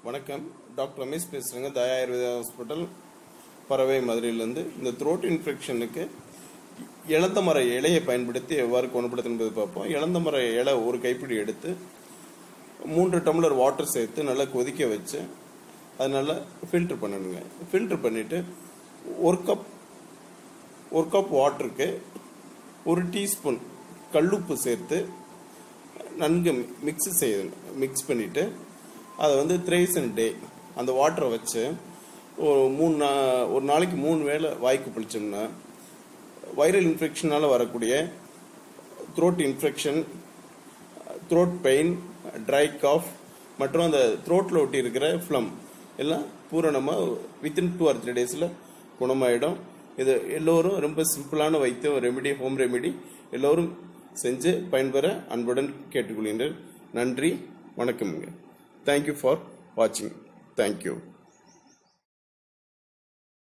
வணக்கம், டாக்டர் ரமேஷ் பேசுகிறேங்க. தயா ஆயுர்வேதா ஹாஸ்பிட்டல் பறவை மதுரையிலேருந்து. இந்த த்ரோட் இன்ஃபெக்ஷனுக்கு இளந்த மர இலையை பயன்படுத்தி எவ்வாறு குணப்படுத்து என்பது பார்ப்போம். இளந்த மர இலை ஒரு கைப்பிடி எடுத்து 3 டம்ளர் வாட்டர் சேர்த்து நல்லா கொதிக்க வச்சு அது நல்லா ஃபில்டர் பண்ணணுங்க. ஃபில்டர் பண்ணிவிட்டு ஒரு கப் வாட்டருக்கு 1 டீஸ்பூன் கல்லுப்பு சேர்த்து நன்கு மிக்ஸ் பண்ணிவிட்டு அதை வந்து த்ரைஸ் அண்ட் டே அந்த வாட்டரை வச்சு ஒரு நாளைக்கு 3 வேளை வாய்க்கு பிடிச்சோம்னா வைரல் இன்ஃபெக்ஷனால் வரக்கூடிய throat infection, throat pain, dry cough மற்றும் அந்த த்ரோட்டில் ஒட்டி இருக்கிற ஃப்ளம் எல்லாம் பூரணமாக வித்தின் 2 or 3 டேஸில் குணமாயிடும். இது எல்லோரும் ரொம்ப சிம்பிளான வைத்தியம், ரெமெடி, ஹோம் ரெமெடி எல்லோரும் செஞ்சு பயன்பெற அன்புடன் கேட்டுக்கொள்கின்றேன். நன்றி, வணக்கம்ங்க. Thank you for watching. Thank you.